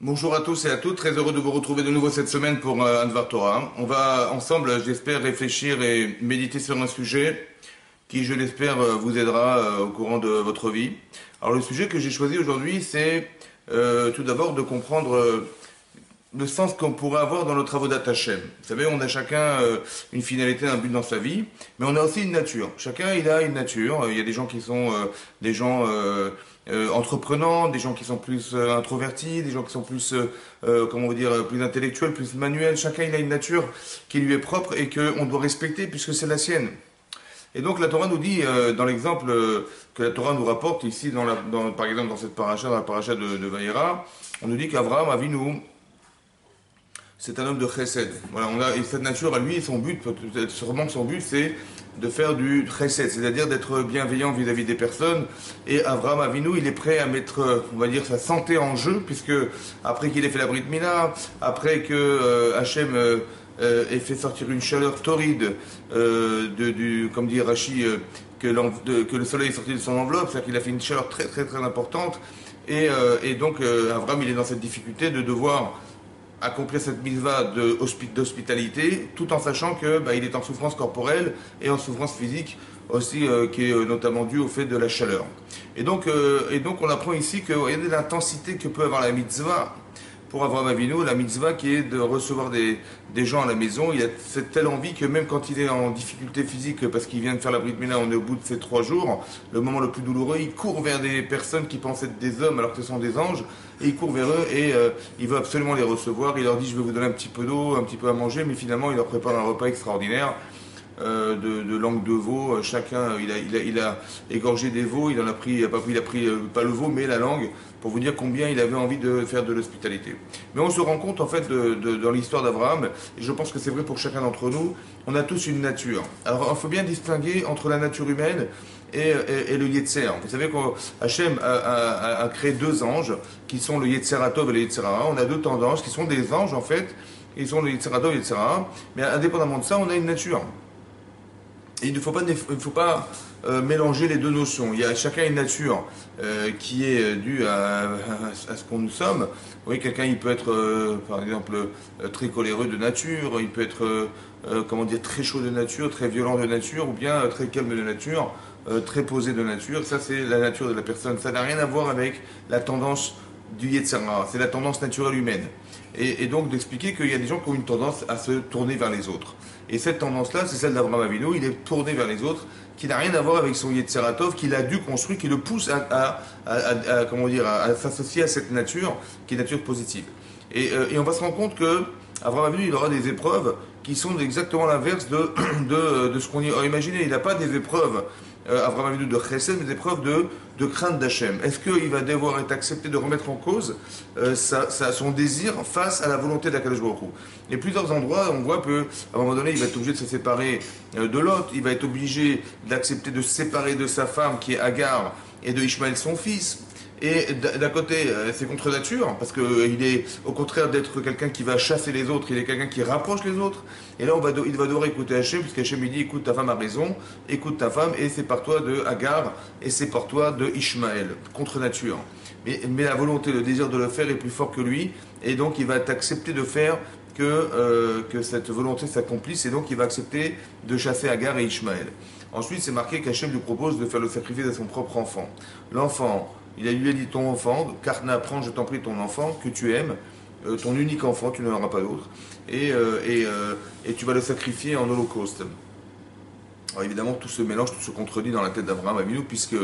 Bonjour à tous et à toutes, très heureux de vous retrouver de nouveau cette semaine pour un Dvar Torah. On va ensemble, j'espère, réfléchir et méditer sur un sujet qui, je l'espère, vous aidera au courant de votre vie. Alors le sujet que j'ai choisi aujourd'hui, c'est tout d'abord de comprendre le sens qu'on pourrait avoir dans nos travaux d'Hachem. Vous savez, on a chacun une finalité, un but dans sa vie, mais on a aussi une nature. Chacun, il a une nature. Il y a des gens qui sont des gens entreprenants, des gens qui sont plus introvertis, des gens qui sont plus, comment vous dire, plus intellectuels, plus manuels. Chacun, il a une nature qui lui est propre et qu'on doit respecter puisque c'est la sienne. Et donc la Torah nous dit, dans l'exemple que la Torah nous rapporte ici, par exemple dans cette paracha, dans la paracha de Vayera, on nous dit qu'Avraham Avinu, c'est un homme de chesed. Voilà, et cette nature à lui, son but, sûrement son but, c'est de faire du chesed, c'est-à-dire d'être bienveillant vis-à-vis des personnes. Et Avraham Avinu, il est prêt à mettre, on va dire, sa santé en jeu, puisque après qu'il ait fait la Brit Mila, après que Hachem ait fait sortir une chaleur torride, comme dit Rashi, que le soleil est sorti de son enveloppe, c'est-à-dire qu'il a fait une chaleur très très très importante. Et donc Avraham, il est dans cette difficulté de devoir accomplir cette mitzvah d'hospitalité, tout en sachant que il est en souffrance corporelle et en souffrance physique aussi, qui est notamment due au fait de la chaleur. Et donc on apprend ici qu'il y a de l'intensité que peut avoir la mitzvah pour Avraham Avinu, la mitzvah qui est de recevoir des gens à la maison. Il a cette telle envie que même quand il est en difficulté physique, parce qu'il vient de faire la Brit Mila, on est au bout de ces 3 jours, le moment le plus douloureux, il court vers des personnes qui pensent être des hommes alors que ce sont des anges, et il court vers eux et il veut absolument les recevoir. Il leur dit: je vais vous donner un petit peu d'eau, un petit peu à manger, mais finalement il leur prépare un repas extraordinaire. De langue de veau, chacun il a égorgé des veaux, il a pris pas le veau mais la langue, pour vous dire combien il avait envie de faire de l'hospitalité. Mais on se rend compte en fait dans l'histoire d'Abraham, et je pense que c'est vrai pour chacun d'entre nous, on a tous une nature. Alors il faut bien distinguer entre la nature humaine et le Yetzer. Vous savez qu'Hachem a créé 2 anges qui sont le Yetzer Hatov et le Yetzer Hara. On a 2 tendances qui sont des anges en fait, ils sont le Yetzer Hatov et le Yetzer Hara, mais indépendamment de ça, on a une nature. Et il ne faut pas mélanger les 2 notions. Il y a chacun une nature qui est due à ce qu'on nous sommes. Vous voyez, quelqu'un il peut être, par exemple, très coléreux de nature, il peut être, comment dire, très chaud de nature, très violent de nature, ou bien très calme de nature, très posé de nature. Ça, c'est la nature de la personne. Ça n'a rien à voir avec la tendance du Yetzer Hara. C'est la tendance naturelle humaine. Et donc d'expliquer qu'il y a des gens qui ont une tendance à se tourner vers les autres. Et cette tendance-là, c'est celle d'Avraham Avinu, il est tourné vers les autres, qui n'a rien à voir avec son Yetzer Hatov, qu'il a dû construire, qui le pousse comment dire, à s'associer à cette nature, qui est nature positive. Et on va se rendre compte que Avraham Avinu, il aura des épreuves qui sont exactement l'inverse de ce qu'on a imaginé. Il n'a pas des épreuves, Avraham Avinu, de chesed, mais des épreuves de crainte d'Hachem. Est-ce qu'il va devoir être accepté de remettre en cause son désir face à la volonté d'Akadosh Baruch Hu? Et plusieurs endroits, on voit qu'à un moment donné, il va être obligé de se séparer de Lot, il va être obligé d'accepter de se séparer de sa femme qui est Agar et de Ishmaël son fils. Et d'un côté, c'est contre nature, parce qu'il est, au contraire d'être quelqu'un qui va chasser les autres, il est quelqu'un qui rapproche les autres. Et là, il va devoir écouter Hachem, puisqu'Hachem lui dit: écoute, ta femme a raison, écoute ta femme, et c'est par toi de Agar, et c'est par toi de Ishmaël, contre nature. Mais la volonté, le désir de le faire est plus fort que lui, et donc il va accepter de faire que cette volonté s'accomplisse, et donc il va accepter de chasser Agar et Ishmaël. Ensuite, c'est marqué qu'Hachem lui propose de faire le sacrifice à son propre enfant. L'enfant, lui a dit: ton enfant, Karna, prends, je t'en prie, ton enfant que tu aimes, ton unique enfant, tu n'en auras pas d'autre, et tu vas le sacrifier en holocauste. Alors évidemment, tout se mélange, tout se contredit dans la tête d'Avraham Avinu, puisque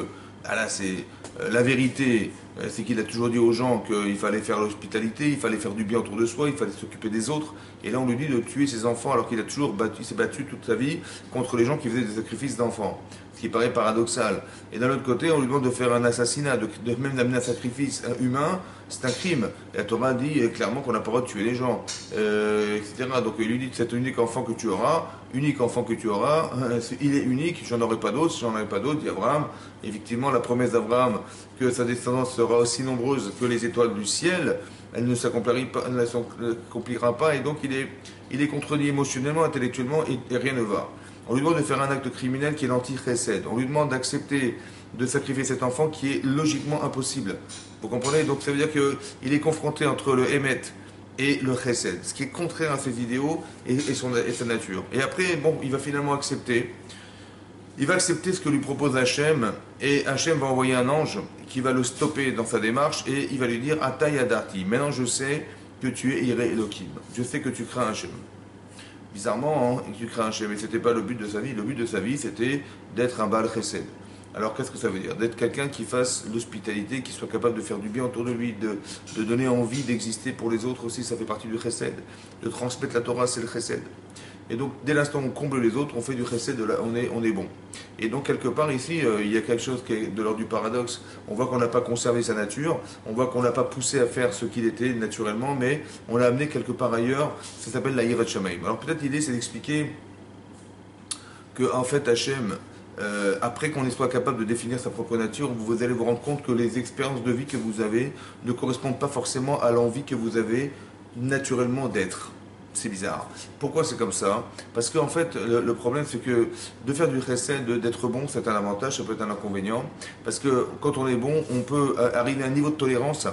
là, c'est la vérité, c'est qu'il a toujours dit aux gens qu'il fallait faire l'hospitalité, il fallait faire du bien autour de soi, il fallait s'occuper des autres. Et là, on lui dit de tuer ses enfants, alors qu'il a toujours s'est battu toute sa vie contre les gens qui faisaient des sacrifices d'enfants. Ce qui paraît paradoxal. Et d'un autre côté, on lui demande de faire un assassinat, même d'amener un sacrifice humain, c'est un crime. Et la Torah dit clairement qu'on n'a pas le droit de tuer les gens, etc. Donc il lui dit: cet unique enfant que tu auras, il est unique, j'en aurai pas d'autres, dit Abraham. Effectivement, la promesse d'Abraham que sa descendance sera aussi nombreuse que les étoiles du ciel, elle ne s'accomplira pas, et donc il est contredit émotionnellement, intellectuellement, et rien ne va. On lui demande de faire un acte criminel qui est l'anti-chesed. On lui demande d'accepter de sacrifier cet enfant qui est logiquement impossible. Vous comprenez? Donc ça veut dire qu'il est confronté entre le Emet et le Chesed, ce qui est contraire à ses idéaux et sa nature. Et après, bon, il va finalement accepter. Il va accepter ce que lui propose Hachem, et Hachem va envoyer un ange qui va le stopper dans sa démarche, et il va lui dire Ata Yadarti, maintenant je sais que tu es Iré Elohim, je sais que tu crains Hachem. Bizarrement, hein, tu crains Hachem, mais ce n'était pas le but de sa vie. Le but de sa vie, c'était d'être un Baal Chesed. Alors qu'est-ce que ça veut dire? D'être quelqu'un qui fasse l'hospitalité, qui soit capable de faire du bien autour de lui, de donner envie d'exister pour les autres aussi, ça fait partie du Chesed. De transmettre la Torah, c'est le Chesed. Et donc, dès l'instant où on comble les autres, on fait du chesed, on est bon. Et donc, quelque part, ici, il y a quelque chose qui est de l'ordre du paradoxe. On voit qu'on n'a pas conservé sa nature, on voit qu'on n'a pas poussé à faire ce qu'il était naturellement, mais on l'a amené quelque part ailleurs. Ça s'appelle la Yirat Shamayim. Alors, peut-être l'idée, c'est d'expliquer que, en fait, Hachem, après qu'on soit capable de définir sa propre nature, vous allez vous rendre compte que les expériences de vie que vous avez ne correspondent pas forcément à l'envie que vous avez naturellement d'être. C'est bizarre. Pourquoi c'est comme ça? Parce qu'en fait, le problème, c'est que de faire du chesed, d'être bon, c'est un avantage, ça peut être un inconvénient. Parce que quand on est bon, on peut arriver à un niveau de tolérance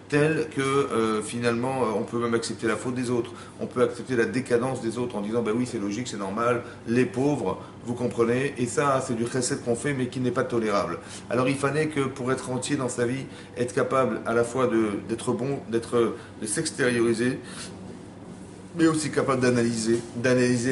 tel que finalement, on peut même accepter la faute des autres. On peut accepter la décadence des autres en disant, ben oui, c'est logique, c'est normal, les pauvres, vous comprenez. Et ça, c'est du chesed qu'on fait, mais qui n'est pas tolérable. Alors il fallait que pour être entier dans sa vie, être capable à la fois d'être bon, de s'extérioriser, mais aussi capable d'analyser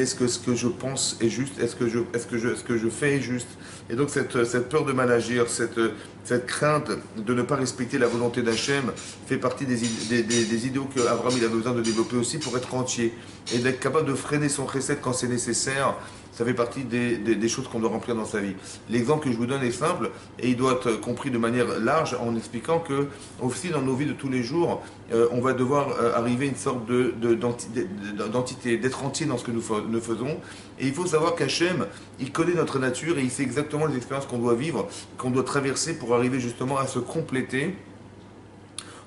est-ce que je pense est juste, est-ce que je fais est juste. Et donc cette peur de mal agir, cette crainte de ne pas respecter la volonté d'Hachem fait partie des idéaux qu'Abraham il a besoin de développer aussi pour être entier. Et d'être capable de freiner son chesed quand c'est nécessaire, ça fait partie des choses qu'on doit remplir dans sa vie. L'exemple que je vous donne est simple et il doit être compris de manière large en expliquant que aussi dans nos vies de tous les jours, on va devoir arriver à une sorte d'entité, d'être entier dans ce que nous faisons. Et il faut savoir qu'Hachem, il connaît notre nature et il sait exactement les expériences qu'on doit vivre, qu'on doit traverser pour arriver justement à se compléter.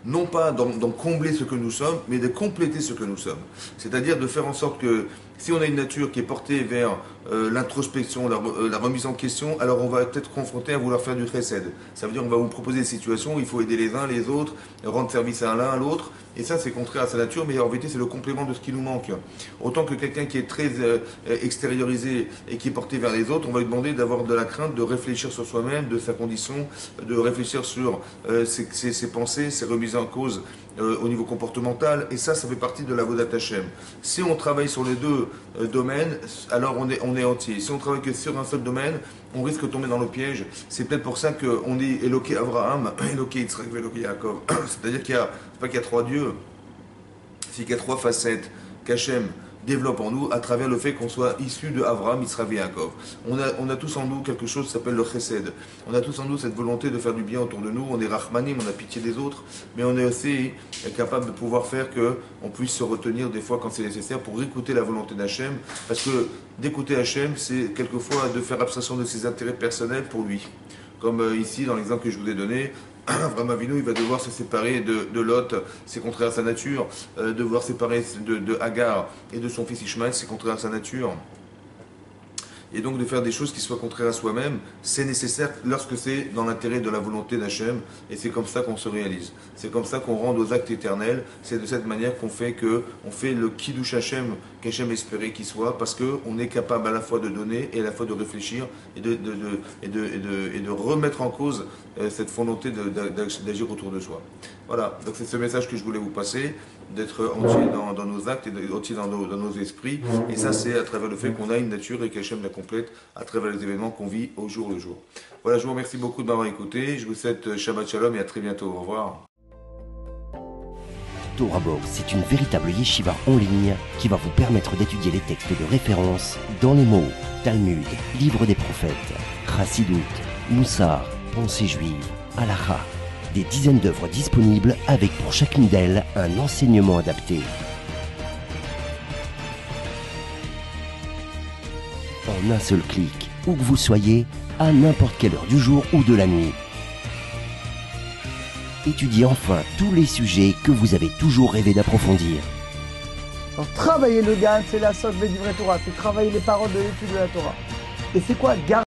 Non pas d'en combler ce que nous sommes, mais de compléter ce que nous sommes. C'est-à-dire de faire en sorte que si on a une nature qui est portée vers l'introspection, la remise en question, alors on va être confronté à vouloir faire du chesed. Ça veut dire qu'on va vous proposer des situations où il faut aider les uns les autres, rendre service à l'un à l'autre, et ça c'est contraire à sa nature, mais en vérité c'est le complément de ce qui nous manque. Autant que quelqu'un qui est très extériorisé et qui est porté vers les autres, on va lui demander d'avoir de la crainte, de réfléchir sur soi-même, de sa condition, de réfléchir sur ses pensées, ses remises en cause au niveau comportemental, et ça fait partie de la Avodat Hashem. Si on travaille sur les deux domaines, alors on est entier. Si on travaille que sur un seul domaine, on risque de tomber dans le piège. C'est peut-être pour ça qu'on dit Eloké Abraham, Eloké Yitzhak, Eloké Yaakov. C'est-à-dire c'est pas qu'il y a trois dieux, c'est qu'il y a trois facettes qu'Hachem développe en nous à travers le fait qu'on soit issu de Avraham, Yitzhak et Yaakov. On a tous en nous quelque chose qui s'appelle le chesed. On a tous en nous cette volonté de faire du bien autour de nous. On est rachmanim, on a pitié des autres, mais on est aussi capable de pouvoir faire qu'on puisse se retenir des fois quand c'est nécessaire pour écouter la volonté d'Hachem. Parce que d'écouter Hachem, c'est quelquefois de faire abstraction de ses intérêts personnels pour lui. Comme ici, dans l'exemple que je vous ai donné, Avraham Avinu, il va devoir se séparer de Lot, c'est contraire à sa nature. Devoir séparer de Hagar et de son fils Ishmaël, c'est contraire à sa nature. Et donc de faire des choses qui soient contraires à soi-même, c'est nécessaire lorsque c'est dans l'intérêt de la volonté d'Hachem, et c'est comme ça qu'on se réalise. C'est comme ça qu'on rend aux actes éternels, c'est de cette manière qu'on fait le Kiddush Hachem, qu'Hachem espérait qu'il soit, parce qu'on est capable à la fois de donner et à la fois de réfléchir et de remettre en cause cette volonté d'agir autour de soi. Voilà, donc c'est ce message que je voulais vous passer, d'être entier dans nos actes et entier dans nos esprits, et ça c'est à travers le fait qu'on a une nature et qu'Hachem la complète à travers les événements qu'on vit au jour le jour. Voilà, je vous remercie beaucoup de m'avoir écouté, je vous souhaite Shabbat Shalom et à très bientôt, au revoir. Torah Box, c'est une véritable yeshiva en ligne qui va vous permettre d'étudier les textes de référence dans les mots Talmud, Livre des prophètes, Chassidut, Moussar, Pensée juive, Halakha. Des dizaines d'œuvres disponibles avec pour chacune d'elles un enseignement adapté. En un seul clic, où que vous soyez, à n'importe quelle heure du jour ou de la nuit. Étudiez enfin tous les sujets que vous avez toujours rêvé d'approfondir. Alors, travailler le Gan, c'est la source des livrets Torah, c'est travailler les paroles de l'étude de la Torah. Et c'est quoi